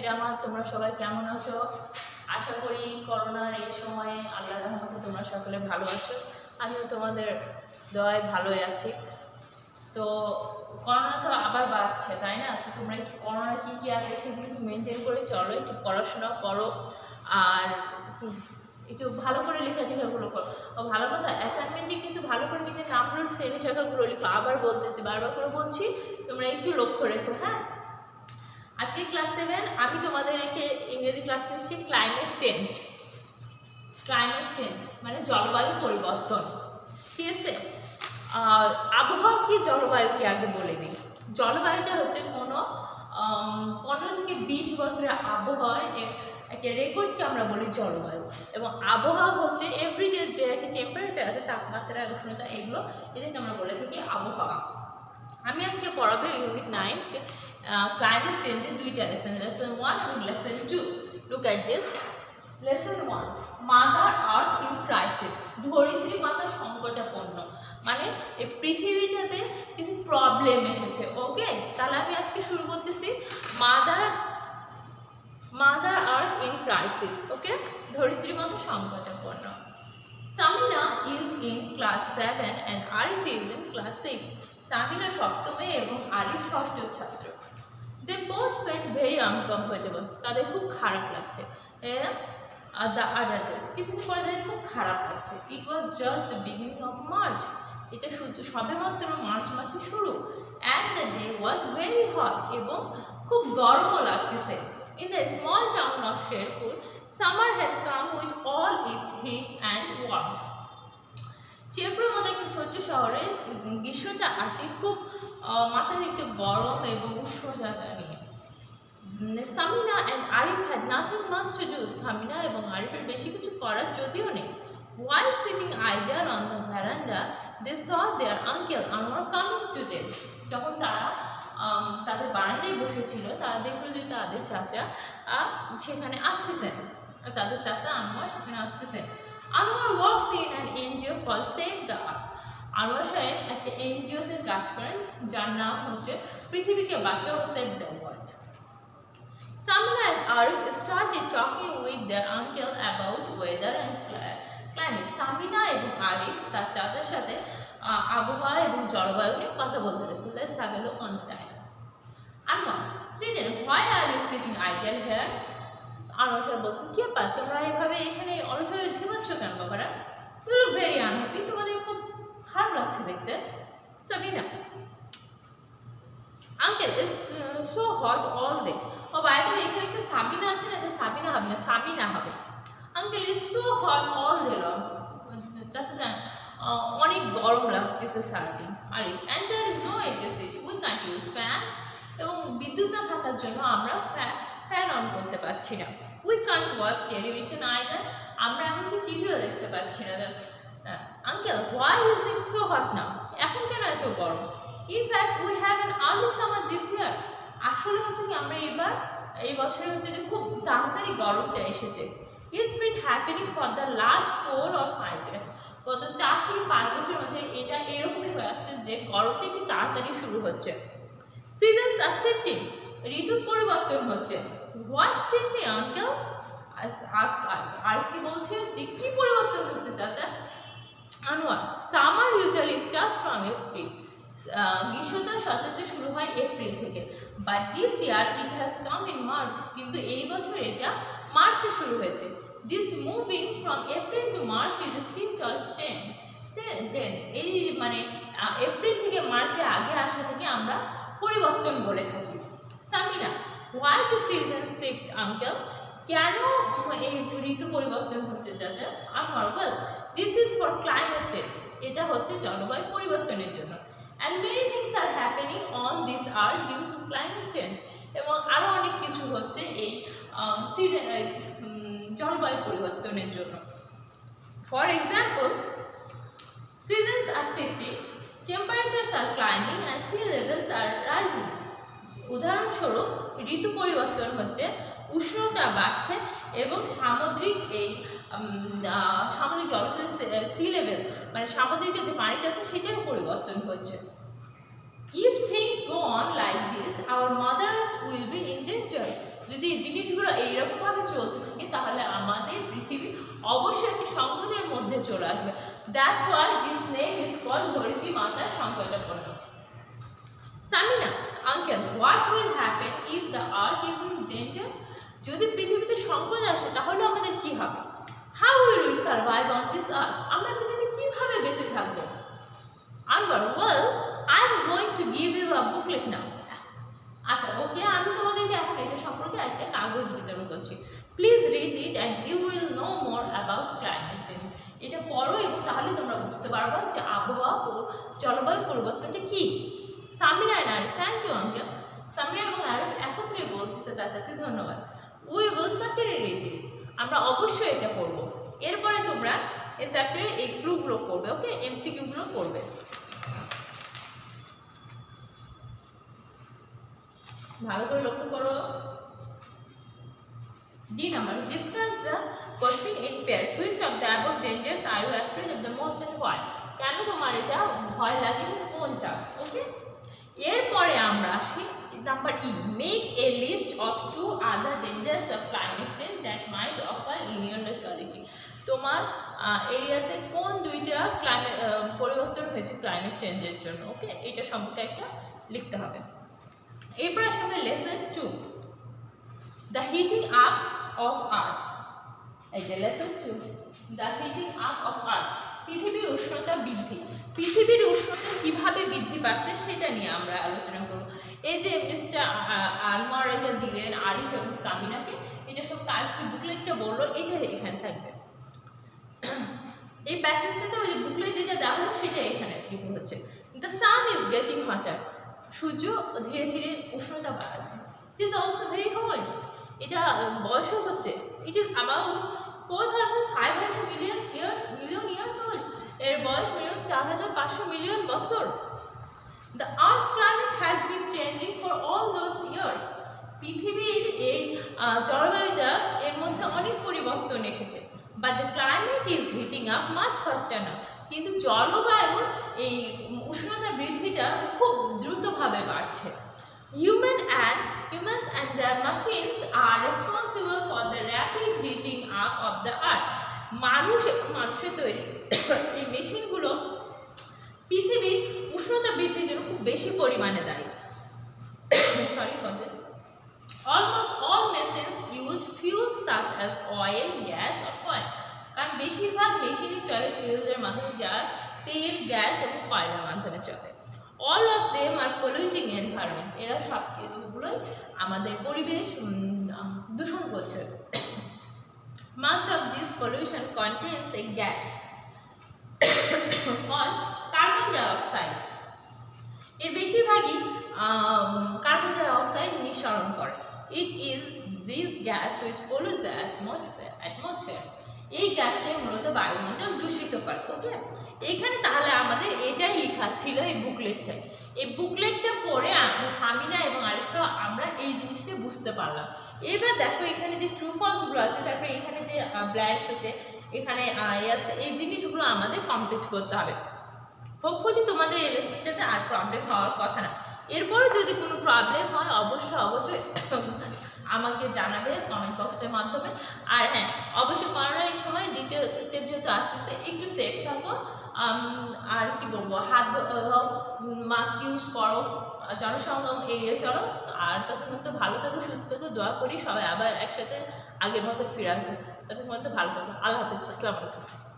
Family আমার, তোমরা সবাই কেমন আছো? আশা করি করোনার এই সময়ে আল্লাহর রহমতে তোমরা সকলে ভালো আছো। আমিও তোমাদের দোয়ায় ভালোই আছি। তো করোনা তো আবার বাড়ছে, তাই না? তো তোমরা একটু করোনা কী কী আছে সেগুলো একটু মেনটেন করে চলো, একটু পড়াশোনা করো আর একটু ভালো করে লেখালেখাগুলো করো। ও ভালো কথা, অ্যাসাইনমেন্টে কিন্তু ভালো করে নিজের নামগুলো শ্রেণী শাখাগুলো লিখো। আবার বলতেছি, বারবার করে বলছি, তোমরা একটু লক্ষ্য রেখো। হ্যাঁ, আজকে ক্লাস 7 আমি তোমাদেরকে ইংরেজি ক্লাস নিচ্ছি ক্লাইমেট চেঞ্জ। ক্লাইমেট চেঞ্জ মানে জলবায়ু পরিবর্তন, ঠিক আছে? আবহাওয়া কি, জলবায়ু কি আগে বলে দিই। জলবায়ুটা হচ্ছে কোনো 15 থেকে 20 বছরের আবহাওয়ার একটা রেকর্ডকে আমরা বলি জলবায়ু। এবং আবহাওয়া হচ্ছে এভরিডে যে একটা টেম্পারেচার আছে, তাপমাত্রা, উষ্ণতা, এগুলো এটাকে আমরা বলে থাকি আবহাওয়া। আমি আজকে পড়াবো ইউনিট 9 ক্লাইমেট চেঞ্জের দুইটা লেসন, লেসন 1 এবং lesson 2। Look at this. Lesson 1, mother earth in crisis. ধরিত্রী মাতা সংকটাপন্ন, মানে এই পৃথিবীটাতে কিছু প্রবলেম এসেছে। ওকে, তাহলে আমি আজকে শুরু করতেছি mother earth in crisis. Okay, ধরিত্রী মাতা সংকটাপন্ন। Samina is in class 7 and Arif is in class 6। Samina সপ্তমে এবং আরিফ ষষ্ঠ ছাত্র। They both felt very uncomfortable, তাদের খুব খারাপ লাগছে। কিছুদিন পরে তাদের খুব খারাপ লাগছে। It was just the beginning of March, এটা শুধু সবেমাত্র মার্চ মাসে শুরু। And the day was very hot, এবং খুব গরমও লাগতেছে। In the small town of Sherpur, summer had come with all its heat and warmth. শেরপুরের মতো একটি ছোট্ট শহরে গ্রীষ্মটা আসে খুব মাথার একটু গরম এবং উষ্ণতা নিয়ে। Samina and Arif had nothing much to do. Samina এবং আরিফের বেশি কিছু করার যদিও নেই। While sitting idle on the veranda, they saw their uncle Anwar coming to them. যখন তারা তাদের বারান্দায় বসেছিল, তারা দেখলো যে তাদের চাচা সেখানে আসতেছেন। তাদের চাচা আনোয়ার সেখানে আসতেছেন। Anwar works in an NGO call save the earth. Anwar সাহেব একটা এনজিওতে কাজ করেন যার নাম হচ্ছে পৃথিবীকে বাঁচাও, save the world. Samina and Arif started talking with their uncle about weather and climate. Samina এবং আরিফ তার চাচার সাথে আবহাওয়া এবং জলবায়ু নিয়ে কথা বলতে গেছিল। Let's have a look on the time. Anwar, children, why are you sitting idle here? Anwar সাহেব বলছেন, কি ব্যাপার, তোমরা এভাবে এখানে অলসভাবে ঝিমাচ্ছ কেন বাবারা? You look very unhappy, তোমাদের খুব খারাপ লাগছে দেখতে। Samina, Uncle, it's so hot all day. ও বাইরে এখানে একটা সাবিনা আছে না, যে সাবিনা হবে না, সামিনা হবে। Uncle is so hot all day long. চাচা জান অনেক গরম লাগতেছে সারাদিন। Arif, and there is no electricity, we can't use fans. এবং বিদ্যুৎ না থাকার জন্য আমরা ফ্যান অন করতে পারছি না। We can't watch television either, আমরা এমনকি টিভিও দেখতে পাচ্ছি না। Uncle, why is it so hot now? এখন কেন এত গরম? In fact we have an early summer this year. আসলে হচ্ছে কি, আমরা এই বছরে হচ্ছে যে খুব তাড়াতাড়ি গরমটা এসেছে। It's been happening for the last 4 or 5 years। গত 4 থেকে 5 বছরের মধ্যে এটা এরকমই হয়ে আসছে যে গরমটা একটু তাড়াতাড়ি শুরু হচ্ছে। সিজনস আর শিফটিং, ঋতুর পরিবর্তন হচ্ছে। What shifting uncle? আর কি বলছে যে কি পরিবর্তন হচ্ছে চাচা? Anwar, summer usually starts from April. গ্রীষ্মটা সচরাচর শুরু হয় এপ্রিল থেকে। But this year it has come in March, কিন্তু এই বছর এটা মার্চে শুরু হয়েছে। This moving from April to March is a simple change. এই মানে এপ্রিল থেকে মার্চে আগে আসা থেকে আমরা পরিবর্তন বলে থাকি। Samina, why to season shift uncle? কেন এই ঋতু পরিবর্তন হচ্ছে চাচা? Anwar, well this is for climate change, এটা হচ্ছে জলবায়ু পরিবর্তনের জন্য। And many things are happening on this earth due to climate change. এবং আরও অনেক কিছু হচ্ছে এই জলবায়ু পরিবর্তনের জন্য। For example, seasons are shifting, temperatures are climbing and sea levels are rising. উদাহরণস্বরূপ ঋতু পরিবর্তন হচ্ছে, উষ্ণতা বাড়ছে এবং সামুদ্রিক জলস্তর সি লেভেল মানে সামুদ্রিকের যে পানিটা আছে সেটারও পরিবর্তন হচ্ছে। If things go on like this, our mother will be in danger. যদি এই জিনিসগুলো এইরকমভাবে চলতে থাকে তাহলে আমাদের পৃথিবী অবশ্যই একটি সংকটের মধ্যে চলে আসবে। That's why this name is called ধরিত্রী মাতা সংকটাপন্ন। Samina, uncle, what will happen if the earth is in danger? যদি পৃথিবীতে সংকট আসে তাহলে আমাদের কি হবে? How will we survive on this earth? আমরা পৃথিবীতে কিভাবে বেঁচে থাকবো? Anwar, well I am going to give you a booklet now. আচ্ছা ওকে, আমি তোমাদেরকে এখন এটা সম্পর্কে একটা কাগজ বিতরণ করছি। Please read it and you will know more about climate change. এটা পড়ো এবং তাহলে তোমরা বুঝতে পারবা যে আবহাওয়া ও জলবায়ু পরিবর্তনটা কী। Samina and Arif, thank you uncle. Samina এবং আরিফ একত্রে বলতেছে তার কাছে ধন্যবাদ। We will certainly read it, আমরা অবশ্যই এটা পড়ব। এরপরে তোমরা এই চ্যাপ্টারে এই ক্লুগুলো করবে, ওকে, এমসিকিউগুলো করবে। ভালো করে লক্ষ্য করো। D number, discuss the question in pairs. Which of the above dangers are you afraid of the most and why? কেন তোমার এটা ভয় লাগে কোনটা? ওকে, এরপরে আমরা আসি number E, make a list of 2 other dangers of climate change that might occur in your locality. তোমার এরিয়াতে কোন দুইটা ক্লাইমেট পরিবর্তন হয়েছে ক্লাইমেট চেঞ্জের জন্য, ওকে, এটা সম্পর্কে একটা লিখতে হবে। এরপর আসে আমরা lesson 2, the heating up of earth. এই যে lesson 2, the heating up of earth, পৃথিবীর উষ্ণতা বৃদ্ধি। পৃথিবীর উষ্ণতা কীভাবে বৃদ্ধি পাচ্ছে সেটা নিয়ে আমরা আলোচনা করব। এই যে মিস্টার আনোয়ার এটা দিলেন আরিফ এবং সামিনাকে, এটা সব কালকে বুকলেটটা বললো, এটা এখানে থাকবে। এই প্যাসেজটাতে ওই বুকলেট যেটা দেওয়া হলো সেটা এখানে লিখে হচ্ছে। The sun is getting hotter, সূর্য ধীরে ধীরে উষ্ণতা বাড়াচ্ছে। It is also very hot, এটা বয়সও হচ্ছে। It is about 4500 million years old, এর বয়স মিনিমাম 4500 মিলিয়ন বছর। The earth's climate has been changing for all those years, পৃথিবীর এই জলবায়ুটা এর মধ্যে অনেক পরিবর্তন এসেছে। But the climate is heating up much faster now, কিন্তু জলবায়ুর এই উষ্ণতা বৃদ্ধিটা খুব দ্রুতভাবে বাড়ছে। Humans and their machines are responsible for the rapid heating up of the earth. মানুষের তৈরি এই মেশিনগুলো পৃথিবীর উষ্ণতা বৃদ্ধির জন্য খুব বেশি পরিমাণে দায়ী। Sorry for this. Almost all machines use fuels such as oil, gas or coal. কারণ বেশিরভাগ মেশিনই চলে ফিউজের মাধ্যমে, যা তেল, গ্যাস এবং কয়লার মাধ্যমে চলে। All of them are polluting environment, এরা সবগুলোই আমাদের পরিবেশ দূষণ করছে। Much of this pollution contains a gas called carbon dioxide, এর বেশিরভাগই কার্বন ডাইঅক্সাইড নিঃসরণ করে। It is this gas which pollutes the atmosphere, এই গ্যাসটাই মূলত বায়ুমণ্ডল দূষিত করে। ওকে, এইখানে তাহলে আমাদের এটাই লেখা ছিল এই বুকলেটটায়। এই বুকলেটটা পড়ে সামিনা এবং আরিফ আমরা এই জিনিসটা বুঝতে পারলাম। এবার দেখো এখানে যে ট্রু ফলসগুলো আছে, তারপরে এখানে যে ব্ল্যাঙ্কস আছে, এখানে এই জিনিসগুলো আমাদের কমপ্লিট করতে হবে। হোপফুলি তোমাদের এই রেসিপিটাতে আর প্রবলেম হওয়ার কথা না। এরপরে যদি কোনো প্রবলেম হয় অবশ্যই আমাকে জানাবে কমেন্ট বক্সের মাধ্যমে। আর হ্যাঁ, অবশ্যই করোনার এই সময় দ্বিতীয় স্টেপ যেহেতু আসতেছে, একটু সেফ থাকো। আর কি বলবো, হাত মাস্ক ইউজ করো, জনসংগম এড়িয়ে চলো। আর ততক্ষণ তো ভালো থাকো, সুস্থ থাকো, দোয়া করি সবাই আবার একসাথে আগের মতো ফিরে আসবো। ততক্ষণ তো ভালো থাকো। আল্লাহ হাফিজ, আসসালামু আলাইকুম।